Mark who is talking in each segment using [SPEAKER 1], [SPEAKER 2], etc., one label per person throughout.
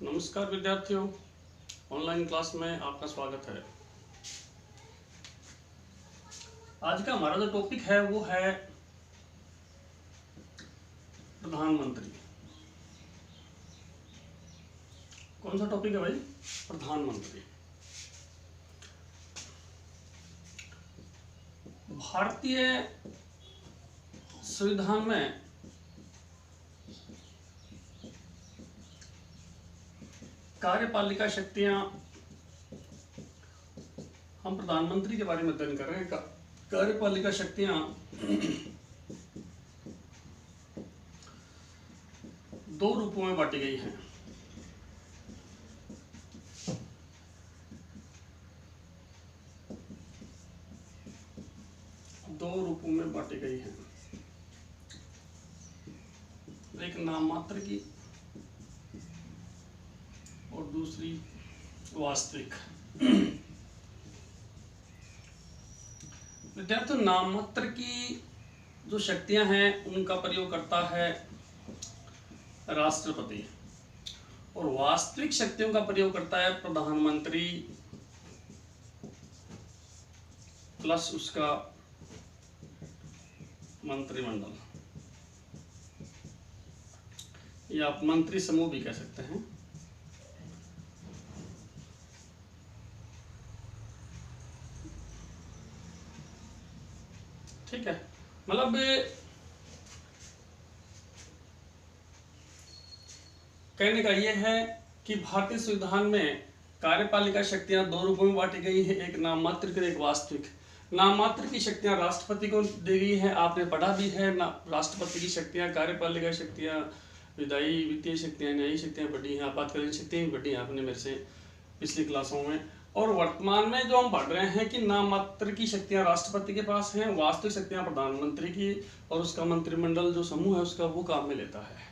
[SPEAKER 1] नमस्कार विद्यार्थियों, online class में आपका स्वागत है। आज का हमारा जो टॉपिक है वो है प्रधानमंत्री। कौन सा टॉपिक है भाई? प्रधानमंत्री। भारतीय संविधान में कार्यपालिका शक्तियां, हम प्रधानमंत्री के बारे में अध्ययन कर रहे हैं। कार्यपालिका शक्तियां दो रूपों में बांटी गई हैं। दो रूपों में बांटी गई हैं, एक नाम मात्र की और दूसरी वास्तविक। विद्यार्थियों, नाम मात्र की जो शक्तियां हैं उनका प्रयोग करता है राष्ट्रपति और वास्तविक शक्तियों का प्रयोग करता है प्रधानमंत्री प्लस उसका मंत्रिमंडल, या आप मंत्री समूह भी कह सकते हैं। ठीक है, मतलब कहने का यह है कि भारतीय संविधान में कार्यपालिका शक्तियां दो रूपों में बांटी गई है, एक नाम मात्र की, एक वास्तविक। नाम मात्र की शक्तियां राष्ट्रपति को दी गई है, आपने पढ़ा भी है ना। राष्ट्रपति की शक्तियां, कार्यपालिका शक्तियां, विधायी वित्तीय शक्तियां, न्यायिक शक्तियां पढ़ी हैं, आपातकालीन शक्तियां भी पढ़ी हैं आपने मेरे से पिछली क्लासों में। और वर्तमान में जो हम पढ़ रहे हैं कि नाम मात्र की शक्तियां राष्ट्रपति के पास हैं, वास्तविक शक्तियां प्रधानमंत्री की और उसका मंत्रिमंडल जो समूह है उसका वो काम में लेता है।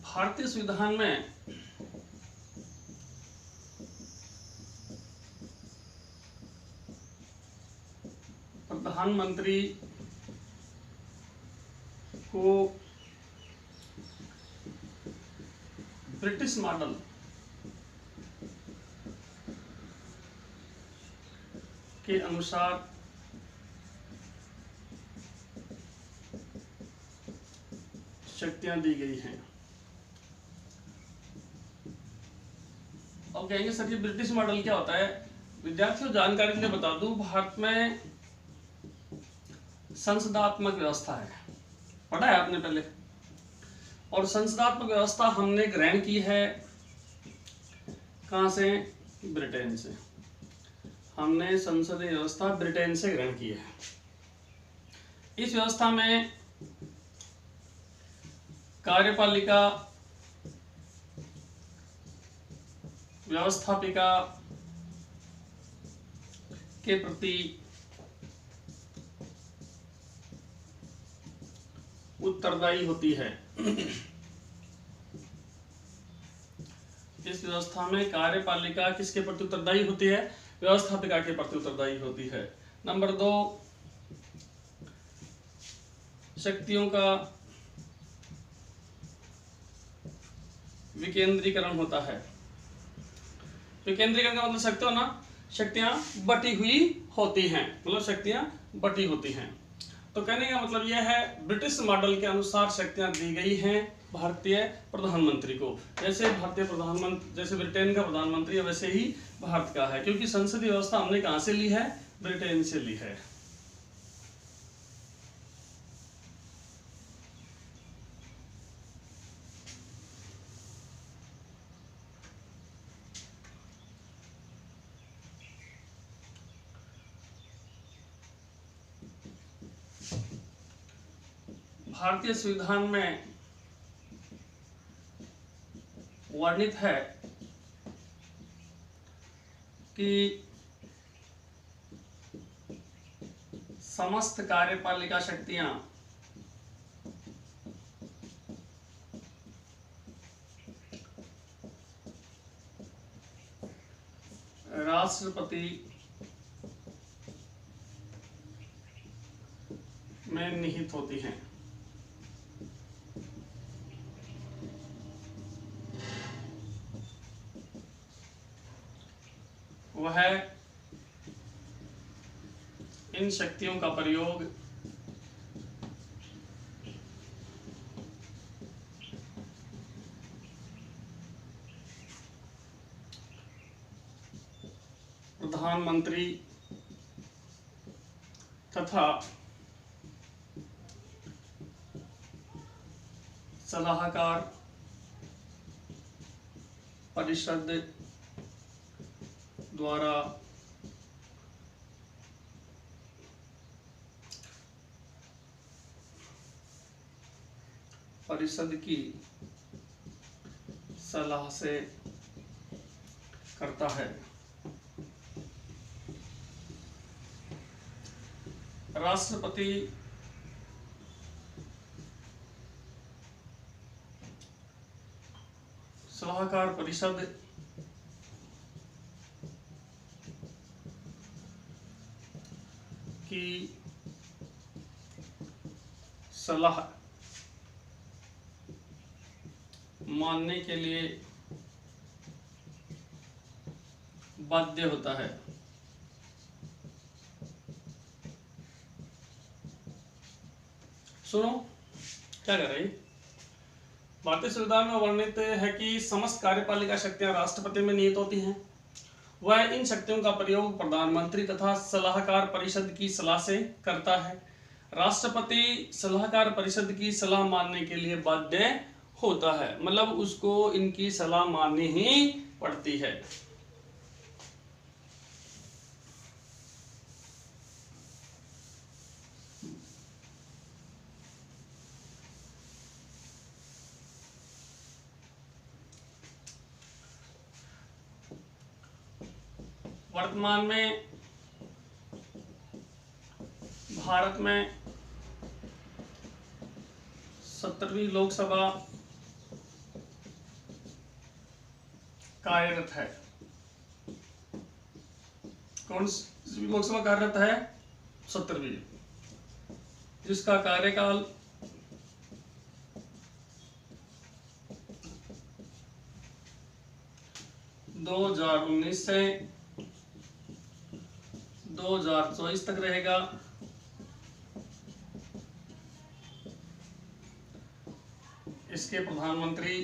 [SPEAKER 1] भारतीय संविधान में प्रधानमंत्री को ब्रिटिश मॉडल के अनुसार शक्तियां दी गई हैं। अब कहेंगे सर ये ब्रिटिश मॉडल क्या होता है? विद्यार्थियों, जानकारी के लिए बता दूं, भारत में संसदात्मक व्यवस्था है, पढ़ा है आपने पहले। और संसदात्मक व्यवस्था हमने ग्रहण की है कहां से? ब्रिटेन से। हमने संसदीय व्यवस्था ब्रिटेन से ग्रहण की है। इस व्यवस्था में कार्यपालिका, व्यवस्थापिका के प्रति उत्तरदायी होती है। इस व्यवस्था में कार्यपालिका किसके प्रति उत्तरदायी होती है? व्यवस्थापिका के प्रति उत्तरदायी होती है। नंबर 2, शक्तियों का विकेंद्रीकरण होता है। विकेंद्रीकरण का मतलब सकते हो ना, शक्तियां बटी हुई होती हैं, मतलब शक्तियां बटी होती हैं। तो कहने का मतलब यह है, ब्रिटिश मॉडल के अनुसार शक्तियां दी गई हैं भारतीय प्रधानमंत्री को। जैसे भारतीय प्रधानमंत्री, जैसे ब्रिटेन का प्रधानमंत्री है वैसे ही भारत का है, क्योंकि संसदीय व्यवस्था हमने कहां से ली है? ब्रिटेन से ली है। भारतीय संविधान में वर्णित है कि समस्त कार्यपालिका शक्तियां राष्ट्रपति में निहित होती हैं। वह इन शक्तियों का प्रयोग प्रधानमंत्री तथा सलाहकार परिषद द्वारा परिषद की सलाह से करता है। राष्ट्रपति सलाहकार परिषद की सलाह मानने के लिए बाध्य होता है। सुनो क्या कर रही। भारतीय संविधान में वर्णित है कि समस्त कार्यपालिका शक्तियां राष्ट्रपति में निहित होती हैं। वह इन शक्तियों का प्रयोग प्रधानमंत्री तथा सलाहकार परिषद की सलाह से करता है। राष्ट्रपति सलाहकार परिषद की सलाह मानने के लिए बाध्य होता है, मतलब उसको इनकी सलाह माननी ही पड़ती है। वर्तमान में भारत में 17वीं लोकसभा कार्यरत है। कौन सी लोकसभा कार्यरत है? 17वीं, जिसका कार्यकाल 2019 से 2024 तक रहेगा। इसके प्रधानमंत्री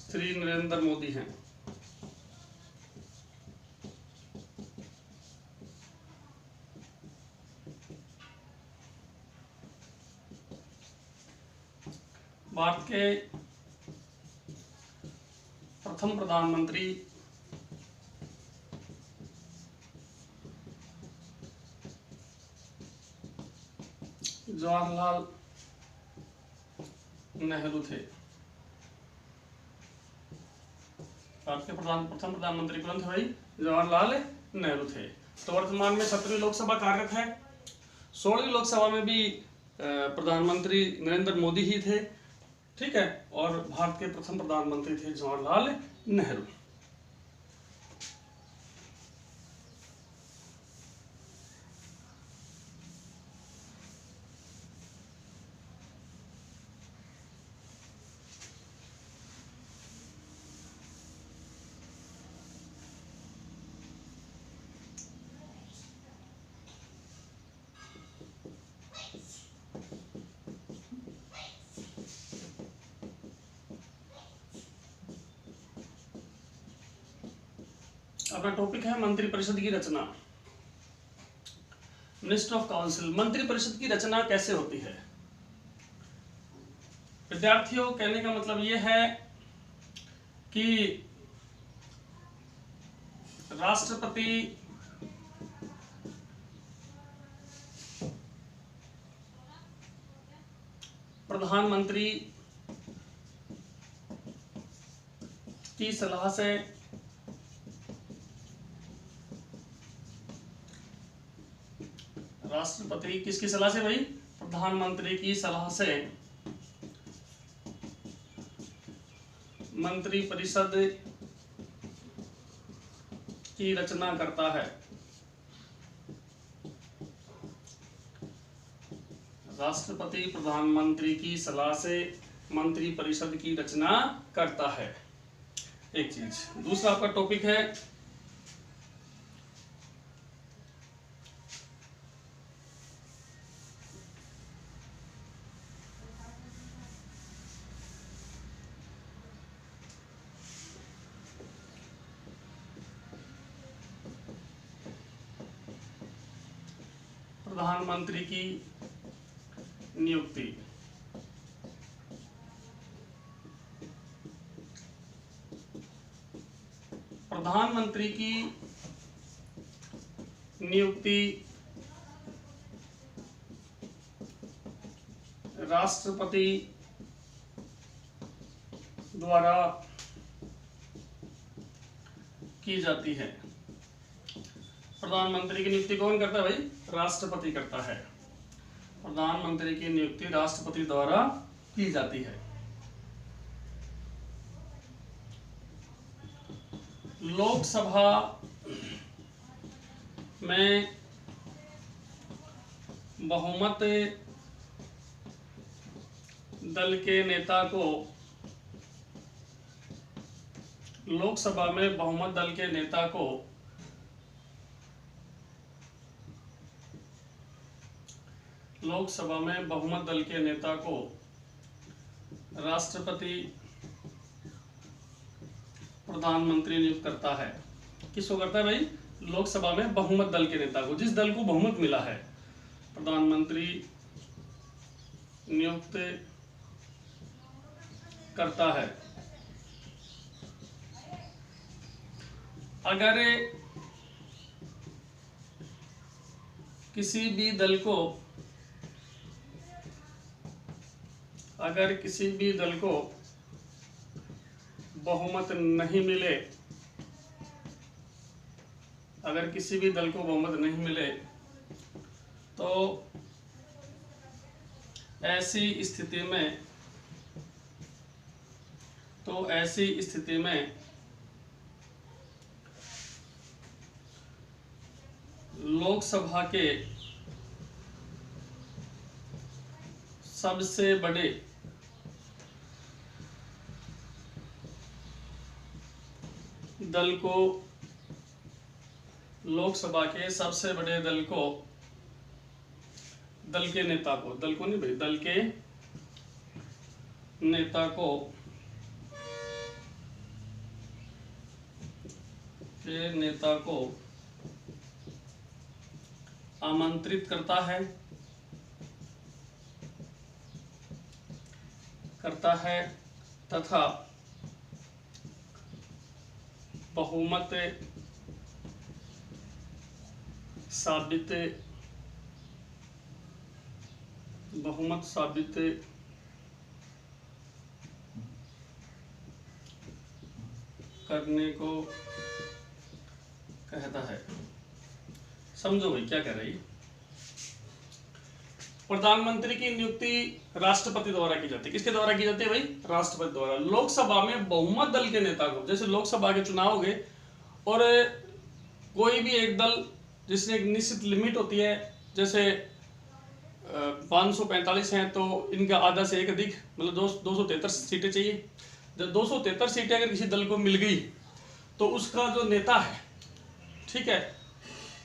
[SPEAKER 1] श्री नरेंद्र मोदी हैं। भारत के प्रथम प्रधानमंत्री जवाहरलाल नेहरू थे। भारत के प्रथम प्रधानमंत्री कौन थे भाई? जवाहरलाल नेहरू थे। तो वर्तमान में 17वीं लोकसभा कार्यरत है। 16वीं लोकसभा में भी प्रधानमंत्री नरेंद्र मोदी ही थे, ठीक है। और भारत के प्रथम प्रधानमंत्री थे जवाहरलाल नेहरू। अपना टॉपिक है मंत्रिपरिषद की रचना। Minister of council. मंत्रिपरिषद की रचना कैसे होती है? विद्यार्थियों, कहने का मतलब यह है कि राष्ट्रपति प्रधानमंत्री की सलाह से राष्ट्रपति किसकी सलाह से भाई? प्रधानमंत्री की सलाह से मंत्रिपरिषद की रचना करता है। राष्ट्रपति प्रधानमंत्री की सलाह से मंत्रिपरिषद की रचना करता है। एक चीज। दूसरा आपका टॉपिक है प्रधानमंत्री की नियुक्ति। प्रधानमंत्री की नियुक्ति राष्ट्रपति द्वारा की जाती है। प्रधानमंत्री की नियुक्ति कौन करता है भाई? राष्ट्रपति करता है। प्रधानमंत्री की नियुक्ति राष्ट्रपति द्वारा की जाती है। लोकसभा में बहुमत दल के नेता को लोकसभा में बहुमत दल के नेता को लोकसभा में बहुमत दल के नेता को राष्ट्रपति प्रधानमंत्री नियुक्त करता है। किसको करता है भाई? लोकसभा में बहुमत दल के नेता को, जिस दल को बहुमत मिला है, प्रधानमंत्री नियुक्त करता है। अगर किसी भी दल को बहुमत नहीं मिले, तो ऐसी स्थिति में लोकसभा के सबसे बड़े दल को दल के नेता को आमंत्रित करता है तथा बहुमत साबित करने को कहता है। समझो भाई क्या कह रही। प्रधानमंत्री की नियुक्ति राष्ट्रपति द्वारा की जाती है। किसके द्वारा की जाती है भाई? राष्ट्रपति द्वारा। लोकसभा में बहुमत दल के नेता को, जैसे लोकसभा के चुनाव हो गए और कोई भी एक दल जिसने एक निश्चित लिमिट होती है, जैसे 545 हैं तो इनका आधा से एक अधिक, मतलब 273 सीटें चाहिए। जब 273 सीटें अगर किसी दल को मिल गई तो उसका जो नेता है, ठीक है,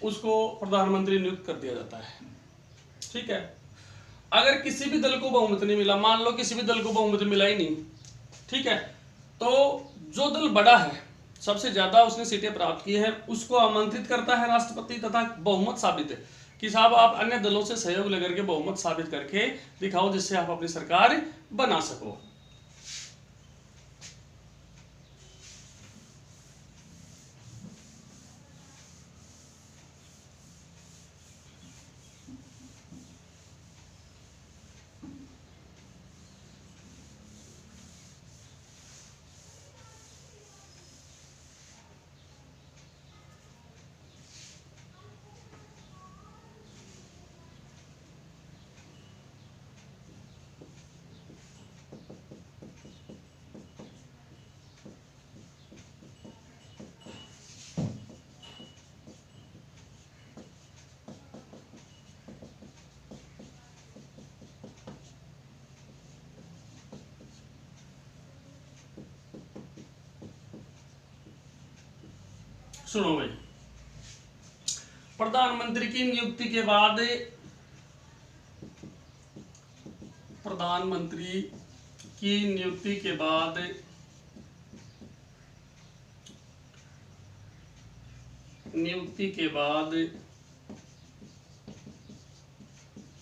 [SPEAKER 1] उसको प्रधानमंत्री नियुक्त कर दिया जाता है। ठीक है। अगर किसी भी दल को बहुमत नहीं मिला, मान लो किसी भी दल को बहुमत मिला ही नहीं, ठीक है, तो जो दल बड़ा है, सबसे ज्यादा उसने सीटें प्राप्त की है, उसको आमंत्रित करता है राष्ट्रपति तथा बहुमत साबित है कि साहब आप अन्य दलों से सहयोग लेकर के बहुमत साबित करके दिखाओ जिससे आप अपनी सरकार बना सको। सुनो भाई, प्रधानमंत्री की नियुक्ति के बाद, प्रधानमंत्री की नियुक्ति के बाद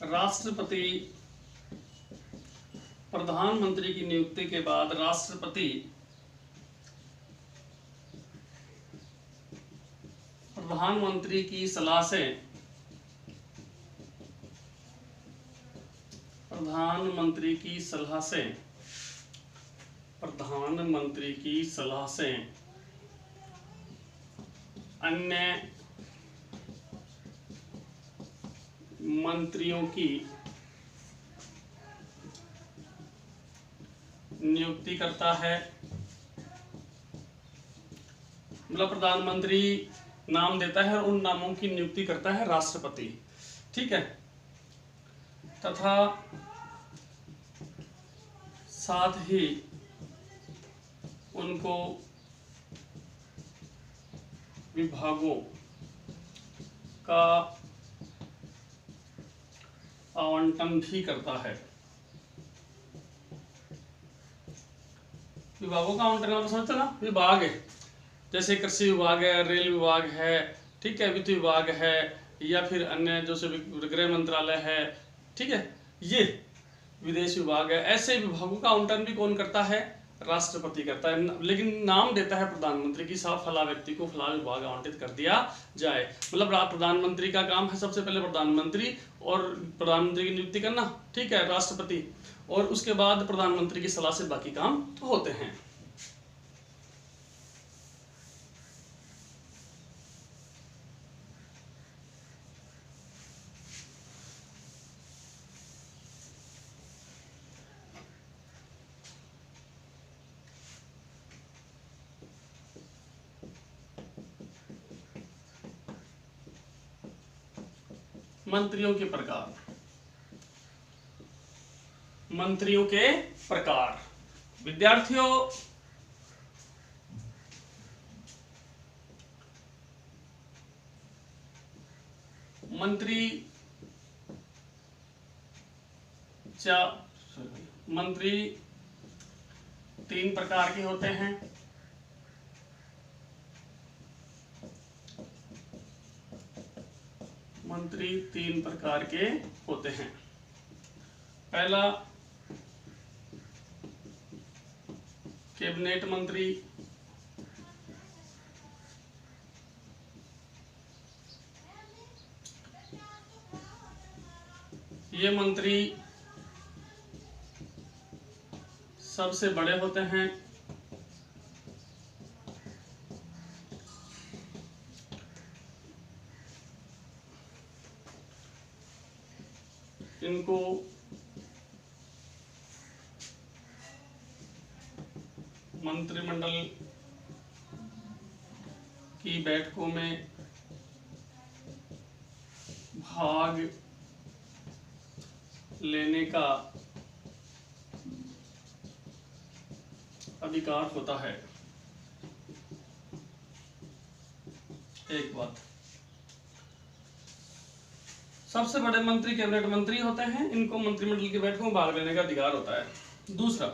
[SPEAKER 1] राष्ट्रपति, प्रधानमंत्री की नियुक्ति के बाद राष्ट्रपति प्रधानमंत्री की सलाह से, प्रधानमंत्री की सलाह से अन्य मंत्रियों की नियुक्ति करता है। मतलब प्रधानमंत्री नाम देता है और उन नामों की नियुक्ति करता है राष्ट्रपति, ठीक है। तथा साथ ही उनको विभागों का आवंटन भी करता है। विभागों का आवंटन मतलब समझते ना, विभाग है जैसे कृषि विभाग है, रेल विभाग है, ठीक है, वित्त विभाग है, या फिर अन्य जो से गृह मंत्रालय है, ठीक है, ये विदेश विभाग है। ऐसे विभागों का आवंटन भी कौन करता है? राष्ट्रपति करता है, लेकिन नाम देता है प्रधानमंत्री की, साफ फला व्यक्ति को फला विभाग आवंटित कर दिया जाए। मतलब प्रधानमंत्री का काम है सबसे पहले प्रधानमंत्री और प्रधानमंत्री की नियुक्ति करना, ठीक है, राष्ट्रपति, और उसके बाद प्रधानमंत्री की सलाह से बाकी काम होते हैं। मंत्रियों के प्रकार, मंत्रियों के प्रकार। विद्यार्थियों, मंत्री 3 प्रकार के होते हैं। मंत्री 3 प्रकार के होते हैं। पहला कैबिनेट मंत्री, ये मंत्री सबसे बड़े होते हैं। इनको मंत्रिमंडल की बैठकों में भाग लेने का अधिकार होता है। एक बात, सबसे बड़े मंत्री कैबिनेट मंत्री होते हैं, इनको मंत्रिमंडल की बैठकों में भाग लेने का अधिकार होता है। दूसरा,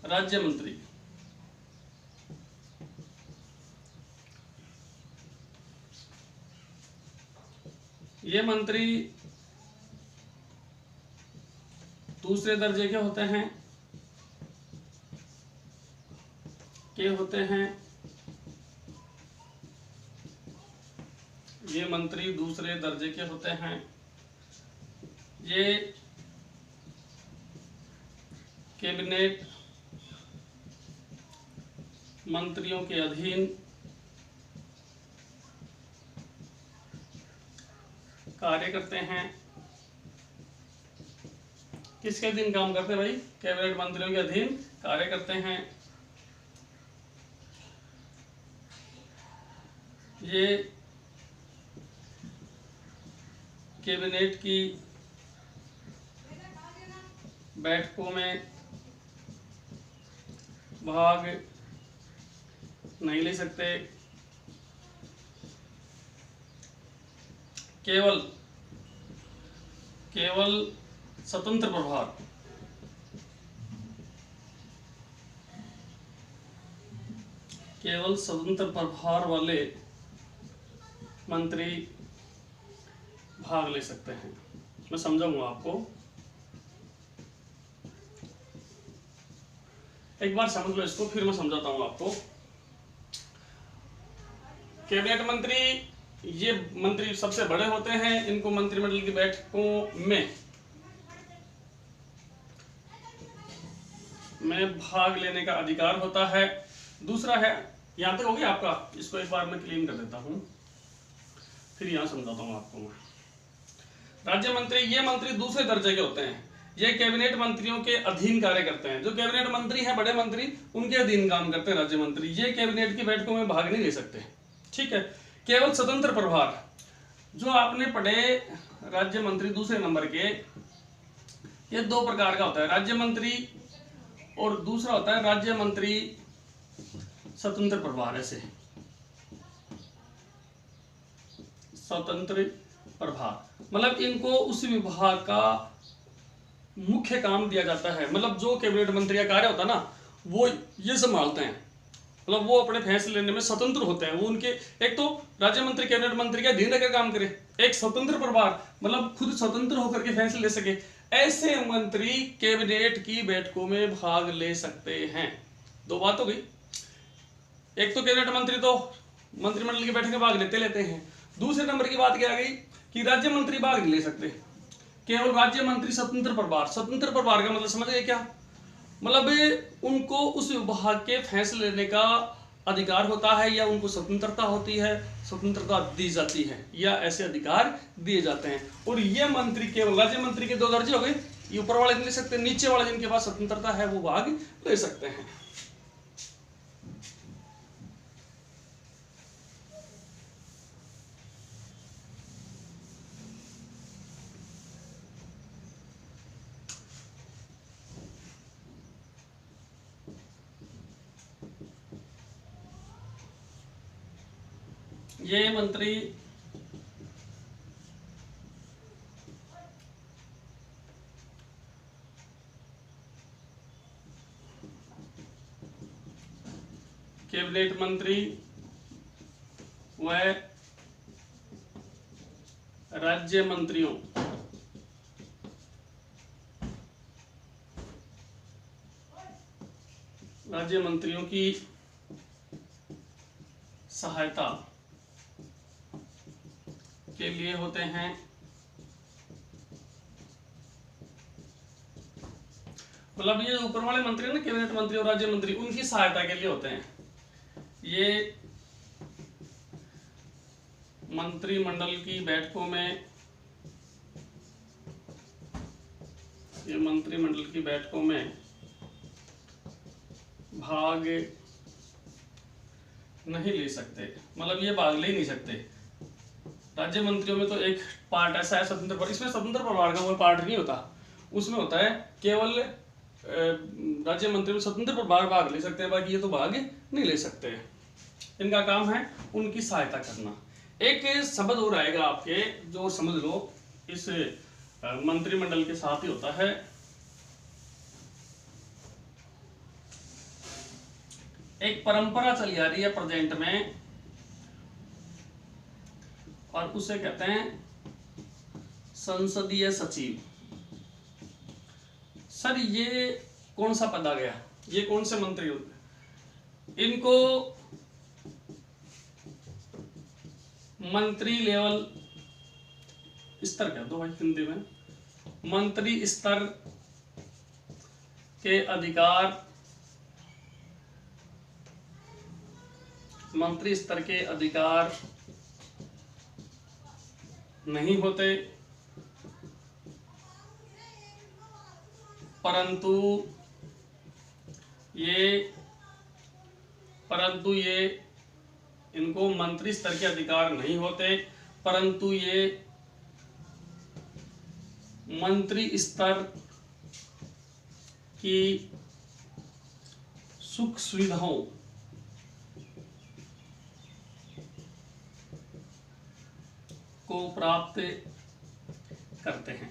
[SPEAKER 1] राज्य मंत्री, ये मंत्री दूसरे दर्जे के होते हैं, ये मंत्री दूसरे दर्जे के होते हैं। ये कैबिनेट मंत्रियों के अधीन कार्य करते हैं। किसके अधीन काम करते हैं भाई? कैबिनेट मंत्रियों के अधीन कार्य करते हैं। ये कैबिनेट की बैठकों में भाग नहीं ले सकते। केवल स्वतंत्र प्रभार, केवल स्वतंत्र प्रभार वाले मंत्री भाग ले सकते हैं। मैं समझाऊंगा आपको, एक बार समझ लो इसको, फिर मैं समझाता हूं आपको। कैबिनेट मंत्री, ये मंत्री सबसे बड़े होते हैं, इनको मंत्रिमंडल की बैठकों में भाग लेने का अधिकार होता है। दूसरा है, यहां तक हो गया आपका, इसको एक बार मैं क्लीन कर देता हूं, फिर यहां समझाता हूं आपको मैं। राज्य मंत्री, ये मंत्री दूसरे दर्जे के होते हैं, ये कैबिनेट मंत्रियों के अधीन कार्य करते हैं। जो कैबिनेट मंत्री हैं, बड़े मंत्री, उनके अधीन काम करते हैं राज्य मंत्री। ये कैबिनेट की बैठकों में भाग नहीं ले सकते, ठीक है। केवल स्वतंत्र प्रभार, जो आपने पढ़े राज्य मंत्री दूसरे नंबर के, ये दो प्रकार का होता है, राज्य मंत्री और दूसरा होता है राज्य मंत्री स्वतंत्र प्रभार। ऐसे स्वतंत्र प्रभार मतलब इनको उस विभाग का मुख्य काम दिया जाता है, मतलब जो कैबिनेट मंत्री का कार्य होता है ना, वो ये संभालते हैं, मतलब वो अपने फैसले लेने में स्वतंत्र होते हैं। वो उनके, एक तो राज्य मंत्री कैबिनेट मंत्री का अधीन रहकर काम करे, एक स्वतंत्र प्रभार मतलब खुद स्वतंत्र होकर के फैसले ले सके। ऐसे मंत्री कैबिनेट की बैठकों में भाग ले सकते हैं। दो बात हो गई, एक तो कैबिनेट मंत्री तो मंत्रिमंडल की बैठक में भाग लेते हैं। दूसरे नंबर की बात क्या आ गई कि राज्य मंत्री भाग नहीं ले सकते, केवल राज्य मंत्री स्वतंत्र प्रभार। स्वतंत्र प्रभार का मतलब समझ गए क्या? मतलब उनको उस विभाग के फैसले लेने का अधिकार होता है, या उनको स्वतंत्रता होती है, स्वतंत्रता दी जाती है, या ऐसे अधिकार दिए जाते हैं। और ये मंत्री, केवल राज्य मंत्री के दो दर्जे हो गए, ये ऊपर वाले नहीं ले सकते, नीचे वाले जिनके पास स्वतंत्रता है वो भाग ले सकते हैं। ये मंत्री कैबिनेट मंत्री व राज्य मंत्रियों की सहायता के लिए होते हैं। मतलब ये ऊपर वाले मंत्री ना, कैबिनेट मंत्री और राज्य मंत्री, उनकी सहायता के लिए होते हैं। ये मंत्रिमंडल की बैठकों में, ये मंत्रिमंडल की बैठकों में भाग नहीं ले सकते, मतलब ये भाग ले नहीं सकते। राज्य मंत्रियों में तो एक पार्ट ऐसा है स्वतंत्र प्रभार, इसमें स्वतंत्र प्रभार का कोई पार्ट नहीं होता, उसमें होता है केवल राज्य मंत्री में स्वतंत्र प्रभार भाग ले सकते हैं, बाकी ये तो भाग नहीं ले सकते। इनका काम है उनकी सहायता करना। एक शब्द और आएगा आपके, जो समझ लो इस मंत्रिमंडल के साथ ही होता है, एक परंपरा चली आ रही है प्रेजेंट में, और उसे कहते हैं संसदीय सचिव। सर ये कौन सा पद आ गया, ये कौन से मंत्री होते? इनको मंत्री लेवल स्तर कह दो भाई हिंदी में, मंत्री स्तर के अधिकार, मंत्री स्तर के अधिकार नहीं होते, परंतु ये इनको मंत्री स्तर के अधिकार नहीं होते, परंतु ये मंत्री स्तर की सुख सुविधाओं को प्राप्त करते हैं।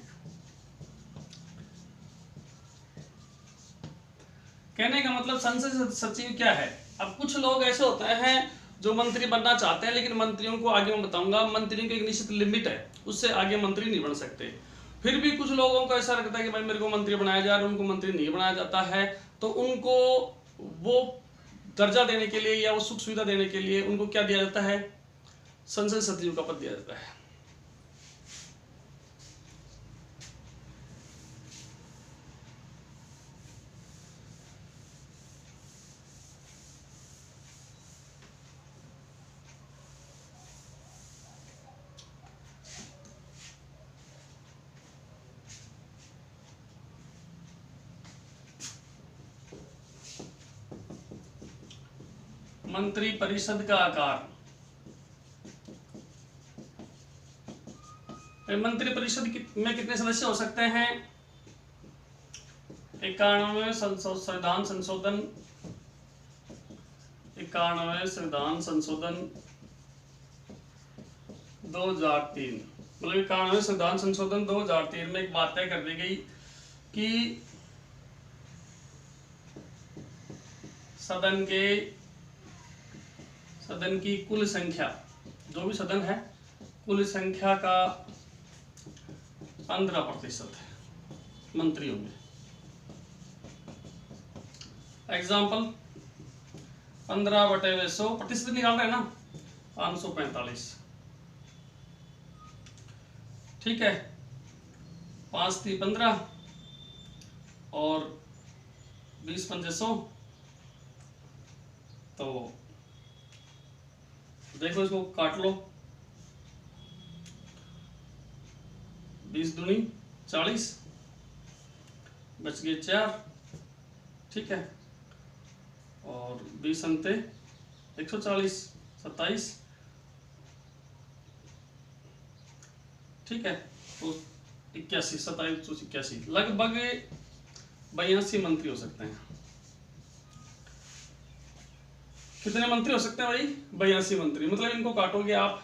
[SPEAKER 1] कहने का मतलब संसद सचिव क्या है। अब कुछ लोग ऐसे होते हैं जो मंत्री बनना चाहते हैं, लेकिन मंत्रियों को आगे मैं बताऊंगा, मंत्रियों की एक निश्चित लिमिट है, उससे आगे मंत्री नहीं बन सकते। फिर भी कुछ लोगों को ऐसा लगता है कि भाई मेरे को मंत्री बनाया जा रहा है, उनको मंत्री नहीं बनाया जाता है, तो उनको वो दर्जा देने के लिए या वो सुख सुविधा देने के लिए उनको क्या दिया जाता है, संसद सचिव का पद दिया जाता है। मंत्री परिषद का आकार, मंत्री परिषद में कितने सदस्य हो सकते हैं? 91 संविधान संशोधन 2003, मतलब 91 संविधान संशोधन 2003 में एक बात तय कर दी गई कि सदन की कुल संख्या, जो भी सदन है, कुल संख्या का 15% मंत्रियों में। एग्जाम्पल 15/100 प्रतिशत निकाल रहे हैं ना, 545। ठीक है, 5 × 15 और 20 × 100, तो देखो इसको काट लो, 20 दूनी 40, बच गए 4। ठीक है, और 20 अंते 140, 27। ठीक है, तो 81, 27, 81, लगभग 82 मंत्री हो सकते हैं। कितने मंत्री हो सकते हैं भाई? 82 मंत्री। मतलब इनको काटोगे आप,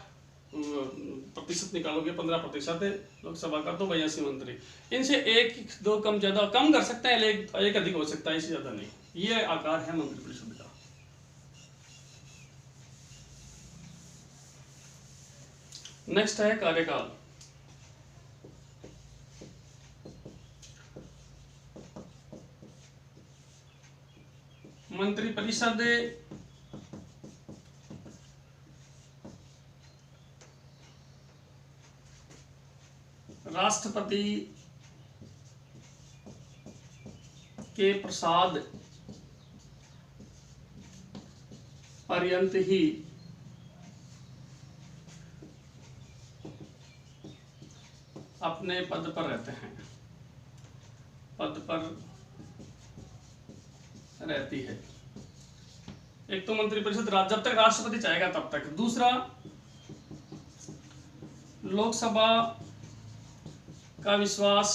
[SPEAKER 1] प्रतिशत निकालोगे 15% लोकसभा का, तो 82 मंत्री। इनसे एक दो कम ज्यादा कम कर सकते हैं, एक अधिक हो सकता है, इससे ज्यादा नहीं। ये आकार है मंत्रिपरिषद का। नेक्स्ट है कार्यकाल। मंत्रिपरिषद राष्ट्रपति के प्रसाद पर्यंत ही अपने पद पर रहते हैं, पद पर रहती है। एक तो मंत्रिपरिषद जब तक राष्ट्रपति चाहेगा तब तक। दूसरा, लोकसभा का विश्वास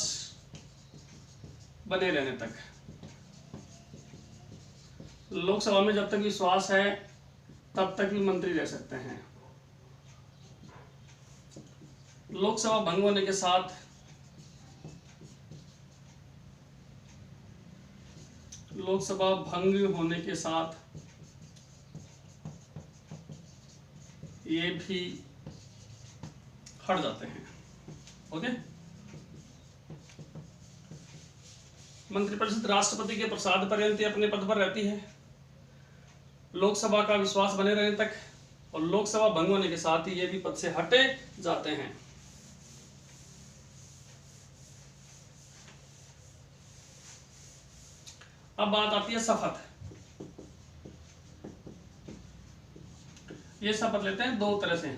[SPEAKER 1] बने रहने तक। लोकसभा में जब तक विश्वास है तब तक भी मंत्री रह सकते हैं। लोकसभा भंग होने के साथ ये भी हट जाते हैं। ओके, मंत्रिपरिषद राष्ट्रपति के प्रसाद पर्यंत अपने पद पर रहती है, लोकसभा का विश्वास बने रहने तक, और लोकसभा भंग होने के साथ ही ये भी पद से हटे जाते हैं। अब बात आती है शपथ। ये शपथ लेते हैं दो तरह से।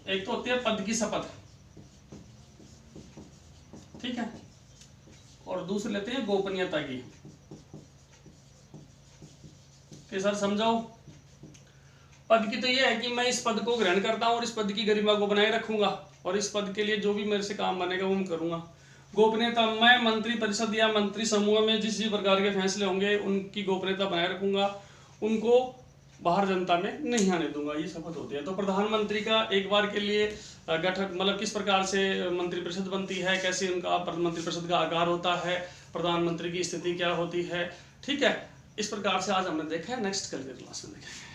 [SPEAKER 1] एक तो होती है पद की शपथ, ठीक है, और दूसरे लेते हैं गोपनीयता की। कि सर समझाओ। पद की तो ये है कि मैं इस पद को ग्रहण करता हूं और इस पद की गरिमा को बनाए रखूंगा, और इस पद के लिए जो भी मेरे से काम बनेगा वो मैं करूंगा। गोपनीयता, मैं मंत्री परिषद या मंत्री समूह में जिस भी प्रकार के फैसले होंगे उनकी गोपनीयता बनाए रखूंगा, उनको बाहर जनता में नहीं आने दूंगा, ये शपथ होती है। तो प्रधानमंत्री का एक बार के लिए गठन मतलब किस प्रकार से मंत्रिपरिषद बनती है, कैसे उनका मंत्रिपरिषद का आकार होता है, प्रधानमंत्री की स्थिति क्या होती है, ठीक है, इस प्रकार से आज हमने देखा है। नेक्स्ट कल के क्लास में देखेंगे।